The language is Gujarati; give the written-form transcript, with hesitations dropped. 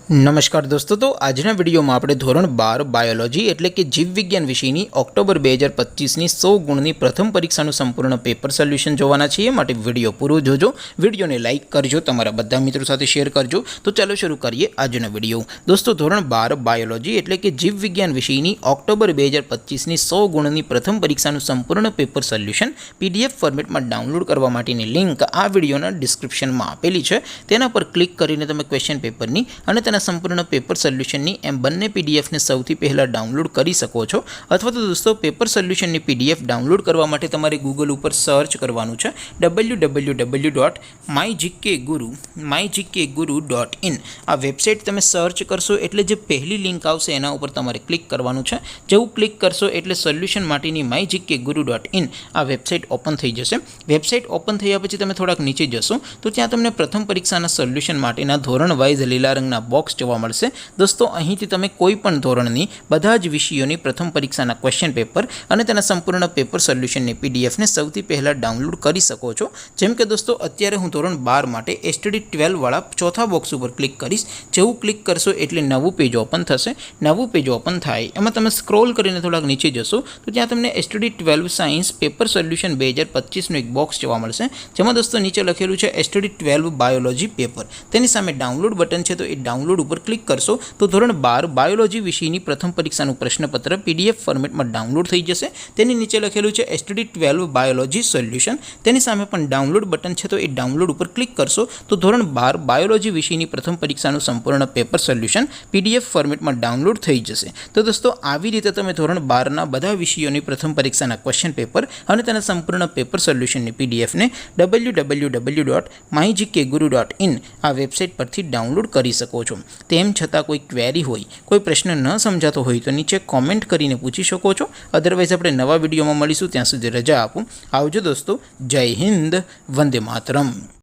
नमस्कार दोस्तों, तो આજના વિડીયોમાં આપણે ધોરણ 12 બાયોલોજી એટલે કે જીવ વિજ્ઞાન વિષયની ઓક્ટોબર 2025ની 100 ગુણની પ્રથમ પરીક્ષાનું સંપૂર્ણ પેપર સોલ્યુશન જોવાના છીએ। માટે વિડીયો પૂરો જોજો, વિડીયોને લાઇક કરજો, તમારા બધા મિત્રો સાથે શેર કરજો। તો ચાલો શરૂ કરીએ આજનો વિડીયો। દોસ્તો, ધોરણ 12 બાયોલોજી એટલે કે જીવ વિજ્ઞાન વિષયની ઓક્ટોબર 2025ની 100 ગુણની પ્રથમ પરીક્ષાનું સંપૂર્ણ પેપર સોલ્યુશન પીડીએફ ફોર્મેટમાં ડાઉનલોડ કરવા માટેની લિંક આ વિડીયોના ડિસ્ક્રિપ્શનમાં આપેલી છે। તેના પર ક્લિક કરીને તમે ક્વેશ્ચન પેપરની અને संपूर्ण पेपर सोल्यूशन एम बने पीडीएफ ने सौथी पहला डाउनलॉड कर सको छो। अथवा तो दोस्तों पेपर सोल्यूशन पीडीएफ डाउनलॉड करवा माटे तमारे गूगल पर सर्च करवानुं छे www.mygkguru.in। आ वेबसाइट तमे सर्च करशो एटले जे पहली लिंक आवशे एना उपर तमारे क्लिक करवानुं छे। जेवुं क्लिक करशो एटले सोल्यूशन माटेनी mygkguru.in आ वेबसाइट ओपन थई जशे। वेबसाइट ओपन थया पछी तमे थोड़ाक नीचे जशो तो त्यां तमने प्रथम परीक्षाना सोल्यूशन माटेना धोरण वाइज लीला रंगना बॉक्स जोवा मळशे। दोस्तों, અહીંથી તમે કોઈ પણ ધોરણની બધા જ વિષયોની પ્રથમ પરીક્ષાના ક્વેશ્ચન પેપર અને તેના સંપૂર્ણ પેપર સોલ્યુશનની પીડીએફને સૌથી પહેલા ડાઉનલોડ કરી શકો છો। જેમ કે દોસ્તો, અત્યારે હું ધોરણ 12 માટે એસટીડી 12 વાળા ચોથા બોક્સ ઉપર ક્લિક કરીશ। જેવું ક્લિક કરશો એટલે નવું પેજ ઓપન થશે। નવું પેજ ઓપન થાય એમાં તમે સ્ક્રોલ કરીને થોડાક નીચે જશો તો ત્યાં તમને એસટીડી 12 સાયન્સ પેપર સોલ્યુશન 2025નું એક બોક્સ જોવા મળશે, જેમાં દોસ્તો નીચે લખેલું છે એસટીડી 12 બાયોલોજી પેપર। તેની સામે ડાઉનલોડ બટન છે, તો એ ડાઉનલોડ पर क्लिक करशो तो धोरण 12 बायोलॉजी विषयनी प्रथम परीक्षाનું प्रश्नपत्र पीडीएफ फॉर्मेट में डाउनलॉड थई जशे। तेनी नीचे लखेलुं छे एसटीडी 12 बायोलॉजी सोल्यूशन। तेनी सामे पण डाउनलॉड बटन छे, तो ए डाउनलॉड पर क्लिक करशो तो धोरण 12 बायोलॉजी विषयनी प्रथम परीक्षाનું संपूर्ण पेपर सोल्यूशन पीडीएफ फॉर्मेट में डाउनलॉड थई जशे। तो दोस्तों, આવી રીતે તમે ધોરણ 12 ના બધા વિષયોની પ્રથમ પરીક્ષાના ક્વેશ્ચન પેપર અને તેના સંપૂર્ણ પેપર સોલ્યુશનની પીડીએફ ને www.mygkguru.in આ વેબસાઇટ પરથી ડાઉનલોડ કરી શકો છો। તેમ છતાં કોઈ ક્વેરી હોય, કોઈ પ્રશ્ન ન સમજાતો હોય તો નીચે કોમેન્ટ કરીને પૂછી શકો છો। અધરવાઇઝ આપણે નવા વિડીયોમાં મળીશું, ત્યાં સુધી રજા આપો। આવજો દોસ્તો, જય હિન્દ, વંદે માતરમ।